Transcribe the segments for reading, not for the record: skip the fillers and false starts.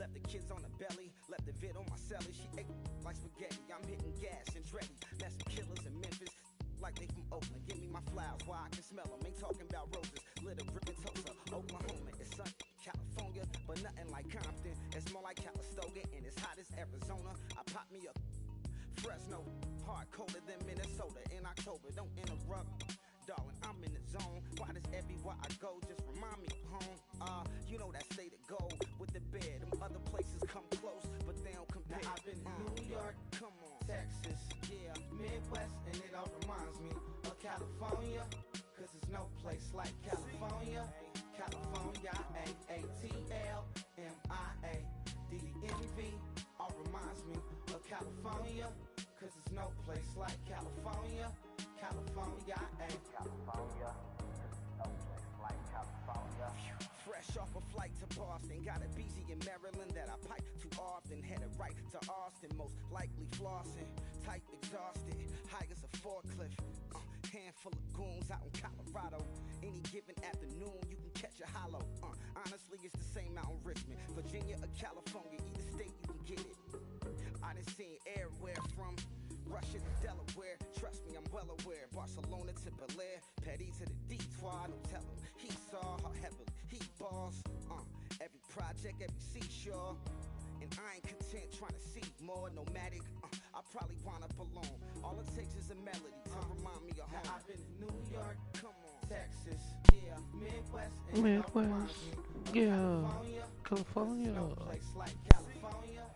Left the kids on the belly, left the vid on my celly. She ate like spaghetti, I'm hitting gas and Dreddy. Met some killers in Memphis, like they from Oakland. Give me my flowers while I can smell them. Ain't talking about roses, lit a grip in Tulsa, Oklahoma. It's sun, California, but nothing like Compton. It's more like Calistoga and it's hot as Arizona. I pop me a Fresno, hard colder than Minnesota in October. Don't interrupt, darling, I'm in the zone. Why does everywhere I go just remind me of home? You know that state of gold with the bed. Them other places come close, but they don't compare. Now I've been to New York, come on, Texas, yeah, Midwest, and it all reminds me of California, cause there's no place like California. California, A-A-T-L-M-I-A, D-D-M-V, all reminds me of California, cause there's no place like California. California, California, no place like California. Fresh off a flight to Boston, got a BZ in Maryland that I pipe too often. Headed right to Austin, most likely flossing. Type exhausted, high as a forklift. Handful of goons out in Colorado. Any given afternoon, you can catch a hollow. Honestly, it's the same out in Richmond, Virginia or California. Either state you can get it. I done seen everywhere from Russia to Delaware, trust me, I'm well aware. Barcelona to Bel Air, Petty to the Detroit. Don't tell him he saw how heavily he balls. Every project, every seashore. And I ain't content trying to see more nomadic. I probably wind up alone. All it takes is a melody to remind me of home. I've been to New York, come on, Texas, yeah, Midwest, yeah, California. No place like California.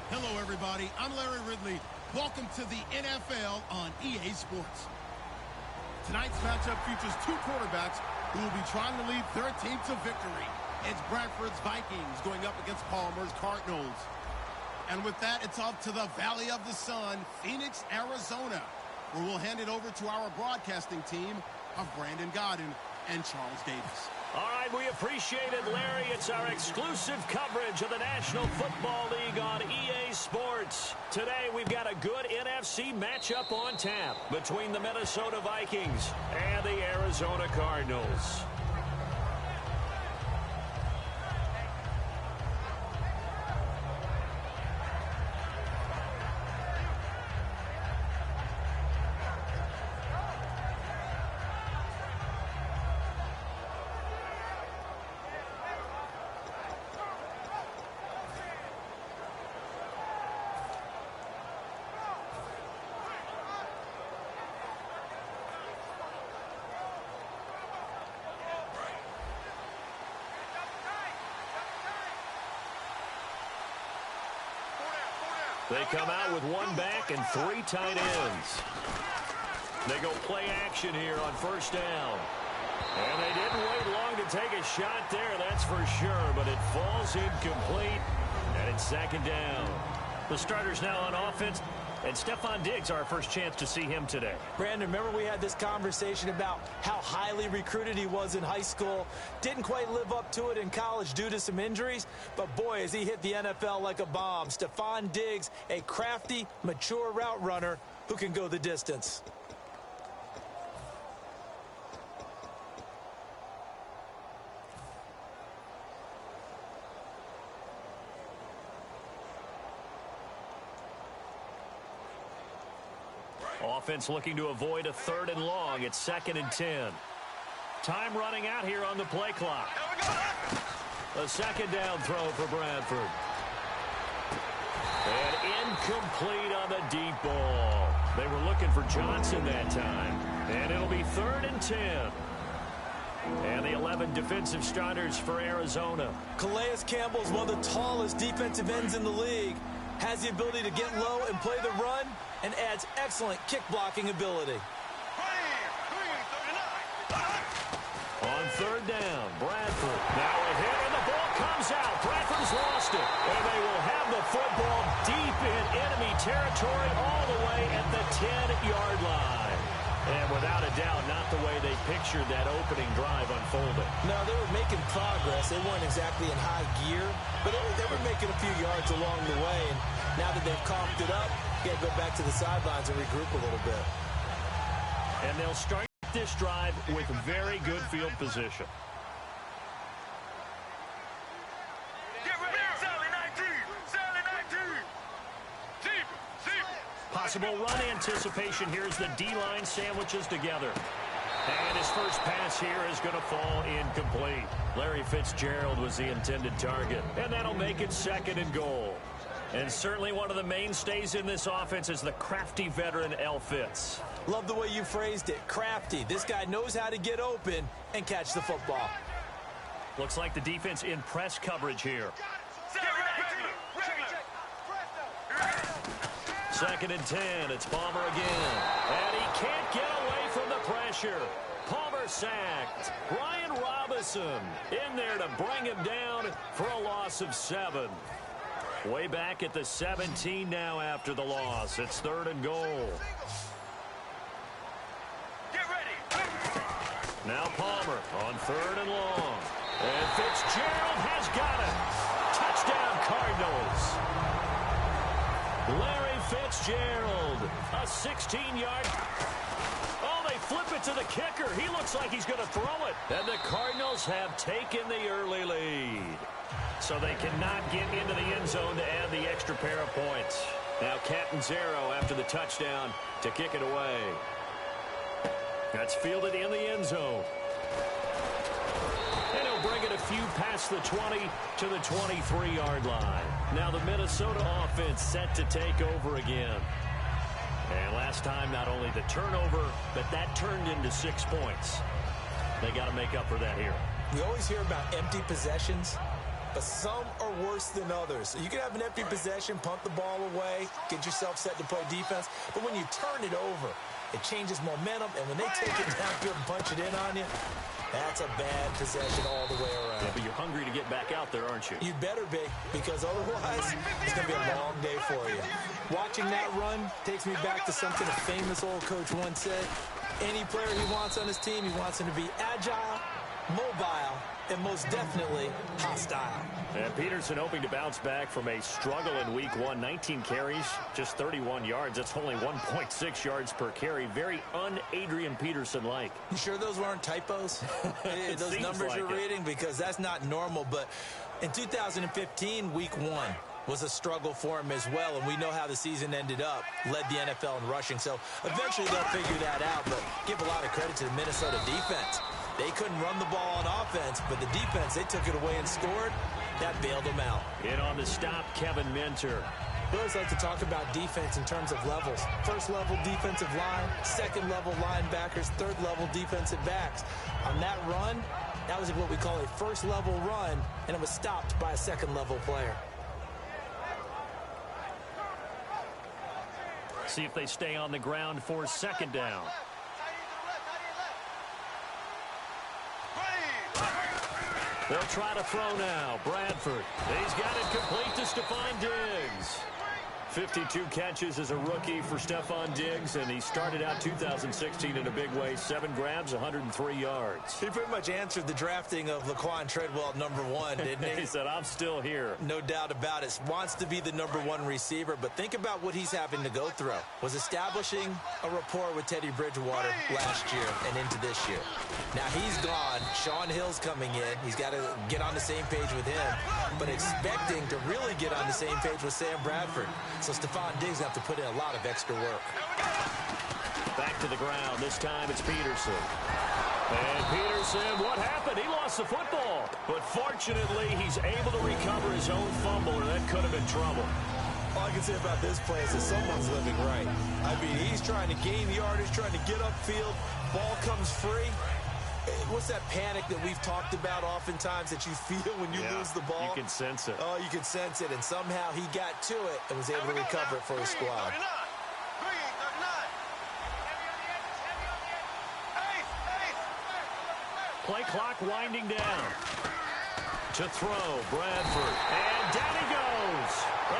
Hello, everybody. I'm Larry Ridley. Welcome to the NFL on EA Sports. Tonight's matchup features two quarterbacks who will be trying to lead their team to victory. It's Bradford's Vikings going up against Palmer's Cardinals. And with that, it's off to the Valley of the Sun, Phoenix, Arizona, where we'll hand it over to our broadcasting team of Brandon Godden and Charles Davis. All right, we appreciate it, Larry. It's our exclusive coverage of the National Football League on EA Sports. Today, we've got a good NFC matchup on tap between the Minnesota Vikings and the Arizona Cardinals. They come out with one back and three tight ends. They go play action here on first down. And they didn't wait long to take a shot there, that's for sure, but it falls incomplete, and it's second down. The starters now on offense, and Stephon Diggs, our first chance to see him today. Brandon, remember we had this conversation about how highly recruited he was in high school. Didn't quite live up to it in college due to some injuries, but boy, has he hit the NFL like a bomb. Stephon Diggs, a crafty, mature route runner who can go the distance. Offense looking to avoid a 3rd and long. It's 2nd and 10. Time running out here on the play clock. A second down throw for Bradford. And incomplete on the deep ball. They were looking for Johnson that time. And it'll be 3rd and 10. And the 11 defensive starters for Arizona. Calais Campbell is one of the tallest defensive ends in the league. Has the ability to get low and play the run, and adds excellent kick blocking ability. On 3rd down, Bradford. Now a hit, and the ball comes out. Bradford's lost it. And they will have the football 10-yard line. And without a doubt, not the way they pictured that opening drive unfolding. No, they were making progress. They weren't exactly in high gear, but they were making a few yards along the way. And now that they've comped it up, you got to go back to the sidelines and regroup a little bit. And they'll start this drive with very good field position. Possible run anticipation here as the D-line sandwiches together. And his first pass here is going to fall incomplete. Larry Fitzgerald was the intended target. And that'll make it 2nd and goal. And certainly one of the mainstays in this offense is the crafty veteran L. Fitz. Love the way you phrased it. Crafty. This guy knows how to get open and catch the football. Looks like the defense in press coverage here. 2nd and 10. It's Palmer again. And he can't get away from the pressure. Palmer sacked. Brian Robinson in there to bring him down for a loss of 7. Way back at the 17 now after the loss. It's 3rd and goal. Now Palmer on 3rd and long. And Fitzgerald has got it. Touchdown Cardinals. Larry Fitzgerald, a 16-yard. Oh, they flip it to the kicker. He looks like he's going to throw it. And the Cardinals have taken the early lead. So they cannot get into the end zone to add the extra pair of points. Now Catanzaro after the touchdown to kick it away. That's fielded in the end zone. And he'll bring it a few past the 20 to the 23-yard line. Now the Minnesota offense set to take over again. And last time, not only the turnover, but that turned into 6 points. They got to make up for that here. We always hear about empty possessions, but some are worse than others. You can have an empty possession, punt the ball away, get yourself set to play defense, but when you turn it over, it changes momentum, and when they take it downfield and punch it in on you, that's a bad possession all the way around. Yeah, but you're hungry to get back out there, aren't you? You better be, because otherwise it's going to be a long day for you. Watching that run takes me back to something a famous old coach once said. Any player he wants on his team, he wants him to be agile, mobile, and most definitely hostile. And Peterson hoping to bounce back from a struggle in week 1. 19 carries, just 31 yards. That's only 1.6 yards per carry. Very un-Adrian Peterson-like. You sure those weren't typos? Those numbers like you're reading? Because that's not normal. But in 2015, week 1 was a struggle for him as well. And we know how the season ended up. Led the NFL in rushing. So eventually they'll figure that out. But give a lot of credit to the Minnesota defense. They couldn't run the ball on offense, but the defense, they took it away and scored. That bailed them out. In on the stop, Kevin Minter. We always like to talk about defense in terms of levels. First level defensive line, second level linebackers, third level defensive backs. On that run, that was what we call a first level run, and it was stopped by a second level player. See if they stay on the ground for 2nd down. They'll try to throw now. Bradford. He's got it complete to Stephon Diggs. 52 catches as a rookie for Stephon Diggs, and he started out 2016 in a big way. 7 grabs, 103 yards. He pretty much answered the drafting of Laquan Treadwell at number 1, didn't he? He said, I'm still here. No doubt about it. Wants to be the number 1 receiver, but think about what he's having to go through. Was establishing a rapport with Teddy Bridgewater last year and into this year. Now he's gone. Sean Hill's coming in. He's got to get on the same page with him, but expecting to really get on the same page with Sam Bradford. So Stephon Diggs have to put in a lot of extra work. Back to the ground. This time it's Peterson. And Peterson, what happened? He lost the football. But fortunately, he's able to recover his own fumble, or that could have been trouble. All I can say about this play is that someone's living right. I mean, he's trying to gain yardage, trying to get upfield. Ball comes free. What's that panic that we've talked about oftentimes that you feel when you lose the ball? You can sense it. Oh, you can sense it. And somehow he got to it and was able to recover it for his squad. Play clock winding down. To throw, Bradford. And down he goes.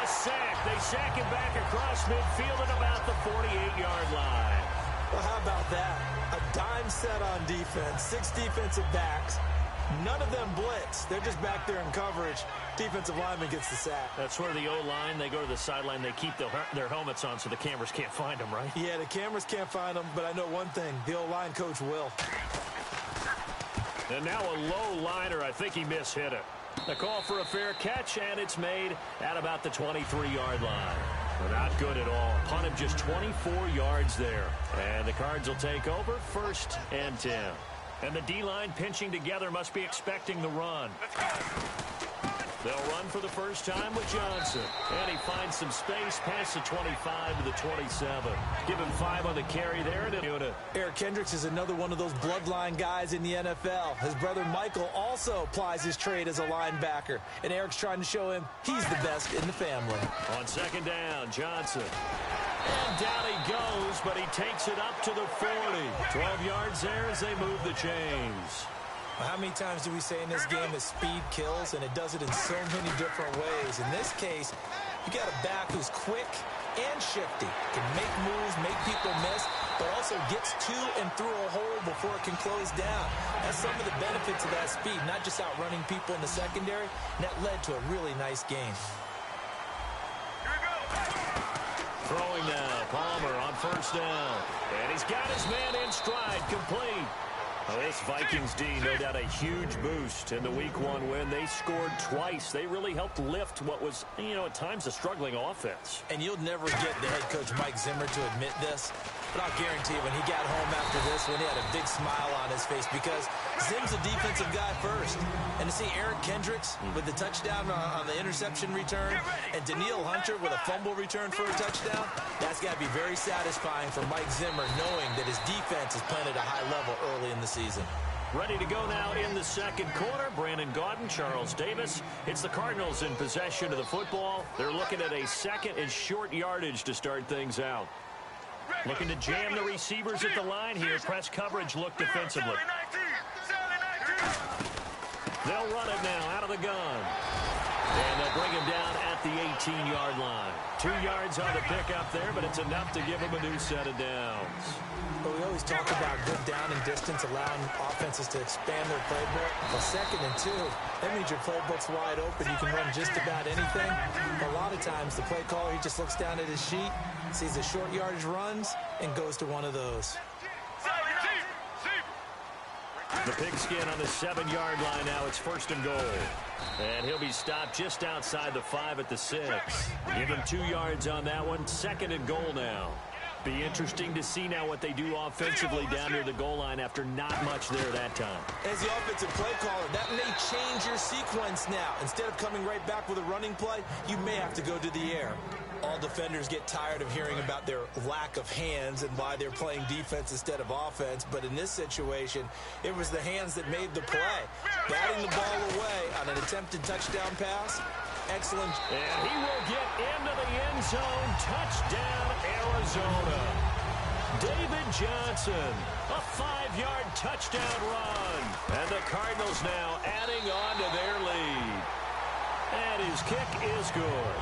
A sack. They sack him back across midfield at about the 48-yard line. Well, how about that? A dime set on defense, 6 defensive backs. None of them blitz. They're just back there in coverage. Defensive lineman gets the sack. That's where the O-line, they go to the sideline, they keep their helmets on so the cameras can't find them, right? Yeah, the cameras can't find them, but I know one thing. The O-line coach will. And now a low liner. I think he mishit it. The call for a fair catch, and it's made at about the 23-yard line. Not good at all. Punt of just 24 yards there. And the Cards will take over 1st and 10. And the D-line pinching together must be expecting the run. They'll run for the first time with Johnson. And he finds some space past the 25 to the 27. Give him 5 on the carry there. And Eric Kendricks is another one of those bloodline guys in the NFL. His brother Michael also plies his trade as a linebacker. And Eric's trying to show him he's the best in the family. On 2nd down, Johnson. And down he goes, but he takes it up to the 40. 12 yards there as they move the chains. Well, how many times do we say in this game that speed kills, and it does it in so many different ways? In this case, you got a back who's quick and shifty, can make moves, make people miss, but also gets to and through a hole before it can close down. That's some of the benefits of that speed, not just outrunning people in the secondary, and that led to a really nice game. Throwing now, Palmer on 1st down. And he's got his man in stride, complete. Well, this Vikings D, no doubt a huge boost in the Week 1 win. They scored twice. They really helped lift what was, at times a struggling offense. And you'll never get the head coach Mike Zimmer to admit this, but I'll guarantee when he got home after this one, he had a big smile on his face because Zim's a defensive guy first. And to see Eric Kendricks with the touchdown on the interception return and Daniil Hunter with a fumble return for a touchdown, that's got to be very satisfying for Mike Zimmer knowing that his defense is playing at a high level early in the season. Ready to go now in the 2nd quarter. Brandon Gaudin, Charles Davis. It's the Cardinals in possession of the football. They're looking at a 2nd and short yardage to start things out. Looking to jam the receivers at the line here. Press coverage look defensively. They'll run it now out of the gun. And they'll bring him down at the 18-yard line. 2 yards on the pickup there, but it's enough to give him a new set of downs. But we always talk about good down and distance, allowing offenses to expand their playbook. Well, 2nd and 2, that means your playbook's wide open. You can run just about anything. But a lot of times, the play caller, he just looks down at his sheet, sees the short yardage runs, and goes to one of those. The pigskin on the 7-yard line now. It's 1st and goal. And he'll be stopped just outside the 5 at the 6. Give him 2 yards on that one. 2nd and goal now. Be interesting to see now what they do offensively down near the goal line after not much there that time. As the offensive play caller, that may change your sequence now. Instead of coming right back with a running play, you may have to go to the air. All defenders get tired of hearing about their lack of hands and why they're playing defense instead of offense. But in this situation, it was the hands that made the play. Batting the ball away on an attempted touchdown pass. Excellent. And he will get into the end zone. Touchdown, Arizona. David Johnson, a 5-yard touchdown run. And the Cardinals now adding on to their lead. And his kick is good.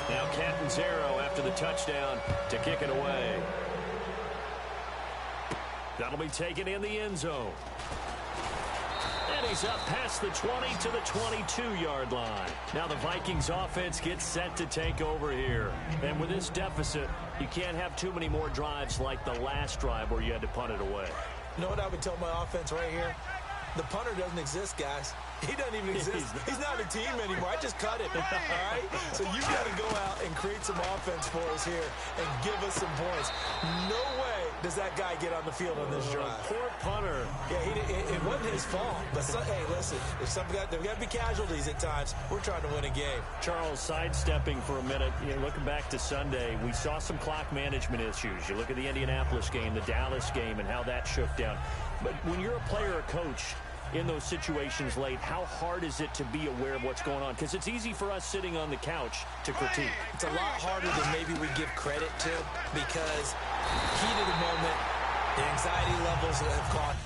Now Catanzaro after the touchdown to kick it away. That'll be taken in the end zone. And he's up past the 20 to the 22-yard line. Now the Vikings offense gets set to take over here. And with this deficit, you can't have too many more drives like the last drive where you had to punt it away. You know what I would tell my offense right here? The punter doesn't exist, guys. He doesn't even exist. He's not a team anymore. I just cut him, all right? So you got to go out and create some offense for us here and give us some points. No way does that guy get on the field on this drive. Poor punter. Yeah, it wasn't his fault. But, hey, listen, there's got to be casualties at times. We're trying to win a game. Charles, sidestepping for a minute, looking back to Sunday, we saw some clock management issues. You look at the Indianapolis game, the Dallas game, and how that shook down. But when you're a player or coach in those situations late, how hard is it to be aware of what's going on? Because it's easy for us sitting on the couch to critique. It's a lot harder than maybe we give credit to because heat of the moment, the anxiety levels have gone.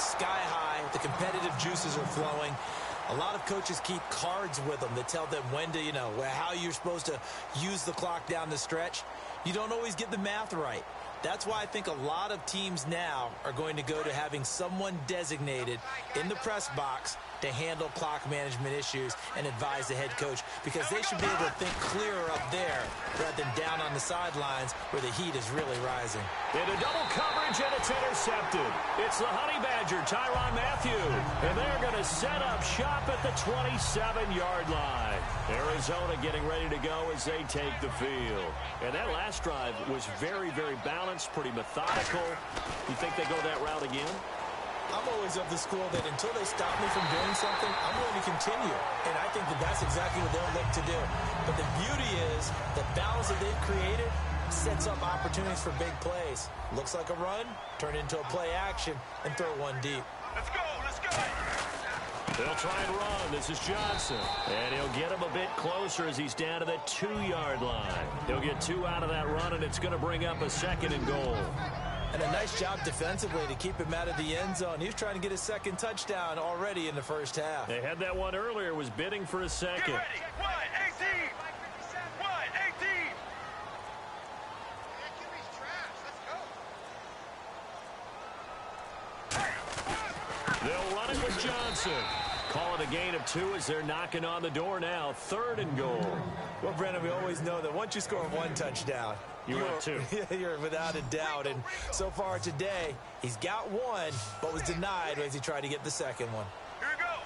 sky high. The competitive juices are flowing. A lot of coaches keep cards with them that tell them when to, how you're supposed to use the clock down the stretch. You don't always get the math right. That's why I think a lot of teams now are going to go to having someone designated in the press box to handle clock management issues and advise the head coach, because they should be able to think clearer up there rather than down on the sidelines where the heat is really rising. Into double coverage, and it's intercepted. It's the Honey Badger, Tyrann Mathieu, and they're going to set up shop at the 27-yard line. Arizona getting ready to go as they take the field. And that last drive was very, very balanced, pretty methodical. You think they go that route again? I'm always of the school that until they stop me from doing something, I'm going to continue. And I think that that's exactly what they'll look to do. But the beauty is the balance that they've created sets up opportunities for big plays. Looks like a run, turn into a play action, and throw one deep. Let's go, let's go. They'll try and run. This is Johnson. And he'll get him a bit closer as he's down to the 2-yard line. He'll get 2 out of that run, and it's going to bring up a 2nd and goal. And a nice job defensively to keep him out of the end zone. He was trying to get his 2nd touchdown already in the first half. They had that one earlier, was bidding for a 2nd. Get ready. 1-18. 1-18. They'll run it with Johnson. Call it a gain of 2 as they're knocking on the door now. 3rd and goal. Well, Brandon, we always know that once you score 1 touchdown, you're 2. You're without a doubt. And so far today, he's got 1, but was denied as he tried to get the 2nd one. Here we go.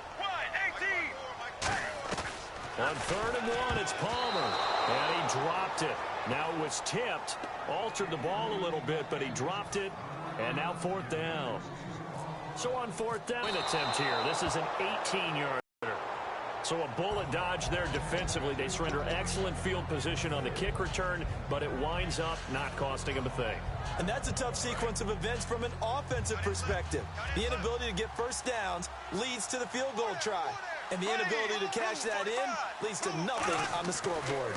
1-18. On 3rd and 1, it's Palmer. And he dropped it. Now it was tipped. Altered the ball a little bit, but he dropped it. And now 4th down. So on 4th down attempt here. This is an 18-yard. So a bullet dodge there defensively. They surrender excellent field position on the kick return, but it winds up not costing them a thing. And that's a tough sequence of events from an offensive perspective. The inability to get first downs leads to the field goal try. And the inability to cash that in leads to nothing on the scoreboard.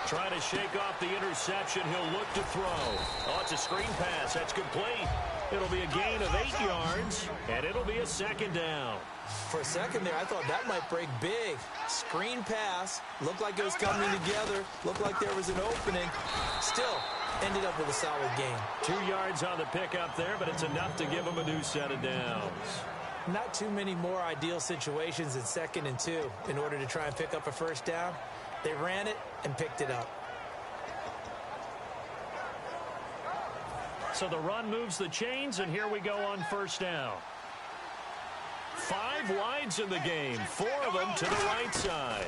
Trying to shake off the interception. He'll look to throw. Oh, it's a screen pass. That's complete. It'll be a gain of 8 yards, and it'll be a 2nd down. For a second there, I thought that might break big. Screen pass. Looked like it was coming together. Looked like there was an opening. Still, ended up with a solid gain. 2 yards on the pickup there, but it's enough to give them a new set of downs. Not too many more ideal situations in 2nd and 2 in order to try and pick up a first down. They ran it and picked it up. So the run moves the chains, and here we go on 1st down. 5 wides in the game, 4 of them to the right side.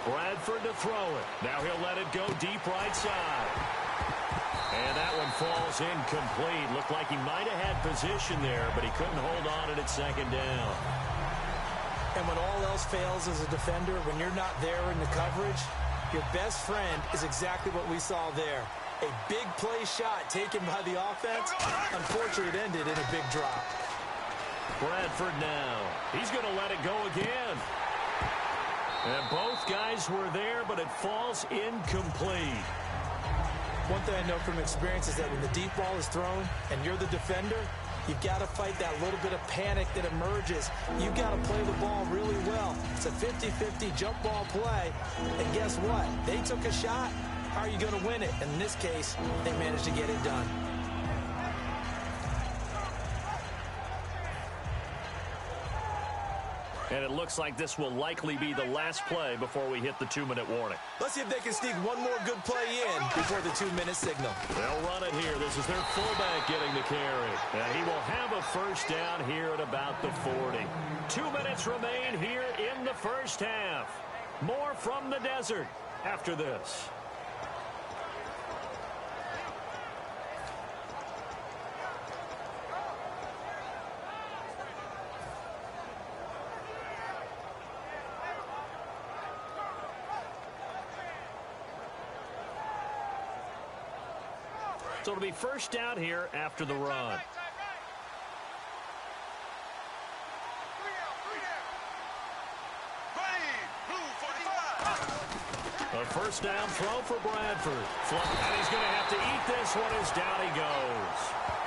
Bradford to throw it. Now he'll let it go deep right side. And that one falls incomplete. Looked like he might have had position there, but he couldn't hold on at 2nd down. And when all else fails as a defender, when you're not there in the coverage, your best friend is exactly what we saw there. A big play shot taken by the offense. Unfortunately, it ended in a big drop. Bradford now. He's going to let it go again. And both guys were there, but it falls incomplete. One thing I know from experience is that when the deep ball is thrown and you're the defender, you've got to fight that little bit of panic that emerges. You've got to play the ball really well. It's a 50-50 jump ball play. And guess what? They took a shot. How are you going to win it? And in this case, they managed to get it done. And it looks like this will likely be the last play before we hit the 2-minute warning. Let's see if they can sneak one more good play in before the 2-minute signal. They'll run it here. This is their fullback getting the carry. And he will have a first down here at about the 40. 2 minutes remain here in the first half. More from the desert after this. So it'll be first down here after the run. A first down throw for Bradford. And he's going to have to eat this one as down he goes.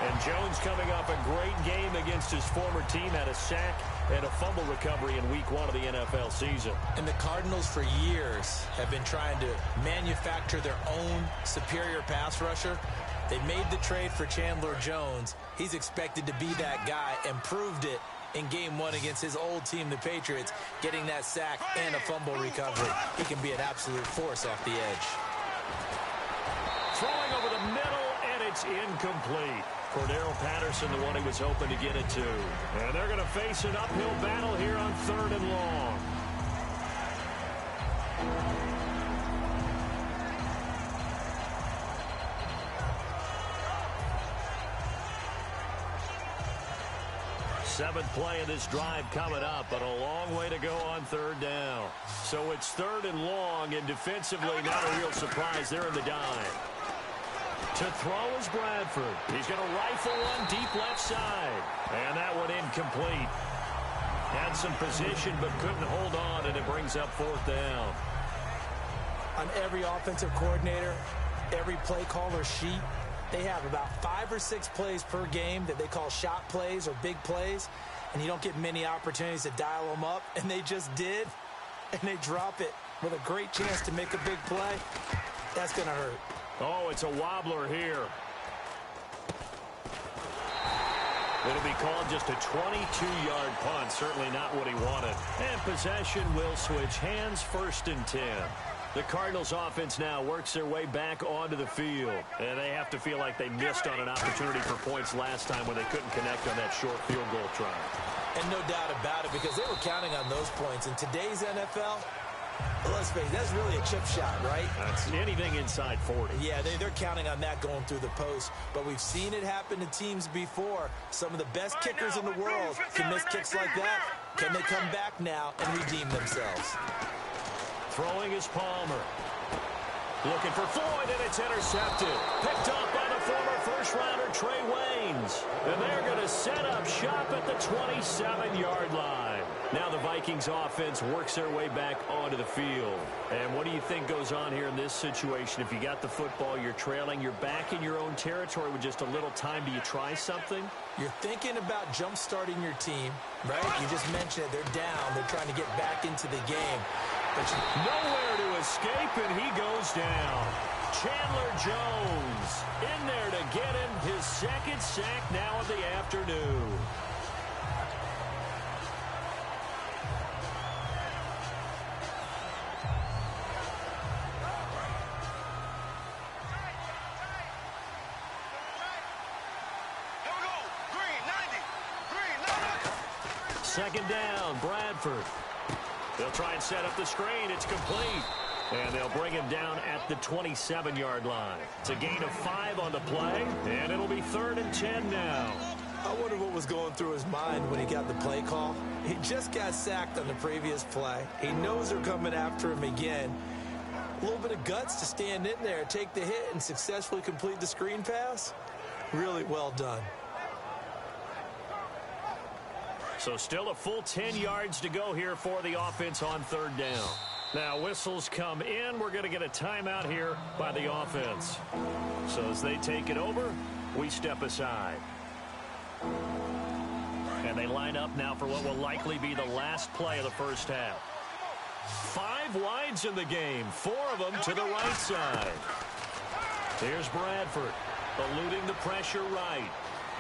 And Jones coming off a great game against his former team, had a sack and a fumble recovery in week 1 of the NFL season. And the Cardinals for years have been trying to manufacture their own superior pass rusher. They made the trade for Chandler Jones. He's expected to be that guy and proved it in game 1 against his old team, the Patriots, getting that sack and a fumble recovery. He can be an absolute force off the edge. Throwing over the middle, and it's incomplete. Cordero Patterson, the one he was hoping to get it to. And they're going to face an uphill battle here on 3rd and long. Seventh play of this drive coming up, but a long way to go on 3rd down. So it's 3rd and long, and defensively not a real surprise. They're in the dime. To throw is Bradford. He's going to rifle one deep left side. And that one incomplete. Had some position but couldn't hold on, and it brings up 4th down. On every offensive coordinator, every play caller sheet, they have about 5 or 6 plays per game that they call shot plays or big plays, and you don't get many opportunities to dial them up, and they just did, and they drop it with a great chance to make a big play. That's going to hurt. Oh, it's a wobbler here. It'll be called just a 22-yard punt. Certainly not what he wanted. And possession will switch hands, 1st and 10. The Cardinals offense now works their way back onto the field. And they have to feel like they missed on an opportunity for points last time when they couldn't connect on that short field goal try. And no doubt about it, because they were counting on those points. In today's NFL, let's face it, that's really a chip shot, right? That's anything inside 40. Yeah, they're counting on that going through the post. But we've seen it happen to teams before. Some of the best kickers in the world can miss kicks like that. Can they come back now and redeem themselves? Throwing is Palmer. Looking for Floyd, and it's intercepted. Picked up by the former first-rounder Trey Waynes. And they're going to set up shop at the 27-yard line. Now the Vikings offense works their way back onto the field. And what do you think goes on here in this situation? If you got the football, you're trailing, you're back in your own territory with just a little time. Do you try something? You're thinking about jump-starting your team, right? You just mentioned it. They're down. They're trying to get back into the game. But nowhere to escape, and he goes down. Chandler Jones in there to get him his 2nd sack now of the afternoon. Second down, Bradford. They'll try and set up the screen. It's complete. And they'll bring him down at the 27-yard line. It's a gain of 5 on the play, and it'll be 3rd and 10 now. I wonder what was going through his mind when he got the play call. He just got sacked on the previous play. He knows they're coming after him again. A little bit of guts to stand in there, take the hit, and successfully complete the screen pass. Really well done. So still a full 10 yards to go here for the offense on 3rd down. Now whistles come in. We're going to get a timeout here by the offense. So as they take it over, we step aside. And they line up now for what will likely be the last play of the first half. 5 wides in the game, 4 of them to the right side. Here's Bradford, eluding the pressure right.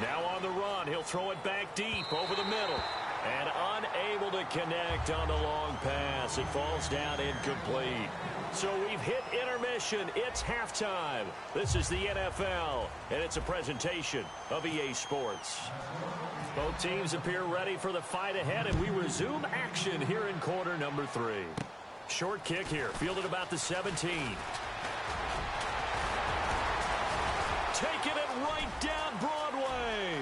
Now on the run, he'll throw it back deep over the middle. And unable to connect on the long pass. It falls down incomplete. So we've hit intermission. It's halftime. This is the NFL, and it's a presentation of EA Sports. Both teams appear ready for the fight ahead, and we resume action here in quarter number 3. Short kick here, fielded about the 17. Taking it right down Broadway.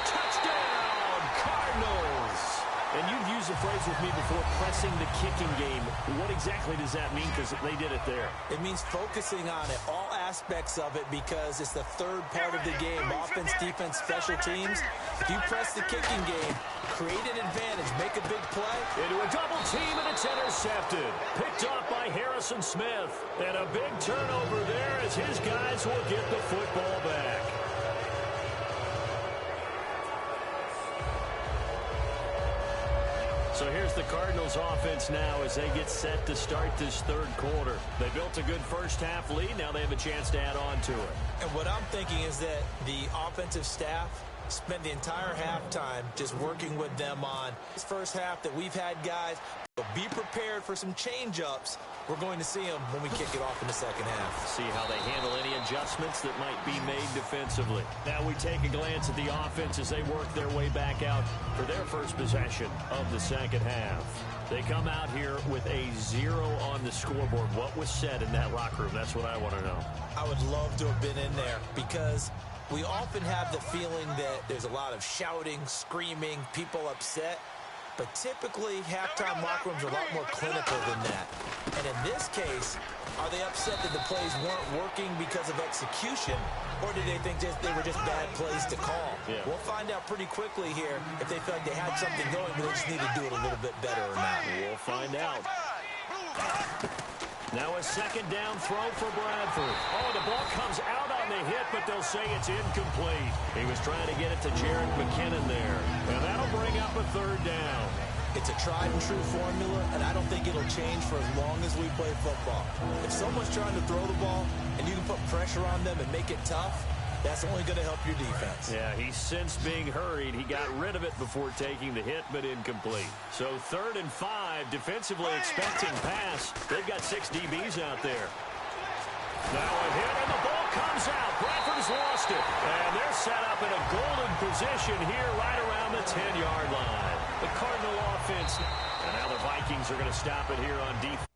Touchdown, Cardinals. And you've used the phrase with me before, pressing the kicking game. What exactly does that mean? Because they did it there. It means focusing on it, all aspects of it because it's the third part of the game. Offense, defense, special teams. If you press the kicking game, create an advantage, make a big play. Into a double team, and it's intercepted. Picked off by Harrison Smith. And a big turnover there as his guys will get the football back. So here's the Cardinals offense now as they get set to start this third quarter. They built a good first half lead. Now they have a chance to add on to it. And what I'm thinking is that the offensive staff spent the entire halftime just working with them on this first half that we've had guys. Be prepared for some change-ups. We're going to see them when we kick it off in the second half. See how they handle any adjustments that might be made defensively. Now we take a glance at the offense as they work their way back out for their first possession of the second half. They come out here with a 0 on the scoreboard. What was said in that locker room? That's what I want to know. I would love to have been in there because we often have the feeling that there's a lot of shouting, screaming, people upset. But typically, halftime locker rooms are a lot more clinical than that. And in this case, are they upset that the plays weren't working because of execution, or did they think they were just bad plays to call? Yeah. We'll find out pretty quickly here if they felt like they had something going, but they just need to do it a little bit better or not. We'll find out. Now a second down throw for Bradford. Oh, the ball comes out on the hit, but they'll say it's incomplete. He was trying to get it to Jared McKinnon there. And that'll bring up a third down. It's a tried-and-true formula, and I don't think it'll change for as long as we play football. If someone's trying to throw the ball and you can put pressure on them and make it tough, that's only going to help your defense. Yeah, he's since being hurried. He got rid of it before taking the hit, but incomplete. So 3rd and 5, defensively expecting pass. They've got 6 DBs out there. Now a hit, and the ball comes out. Bradford's lost it. And they're set up in a golden position here right around the 10-yard line. The Cardinal offense. And now the Vikings are going to stop it here on defense.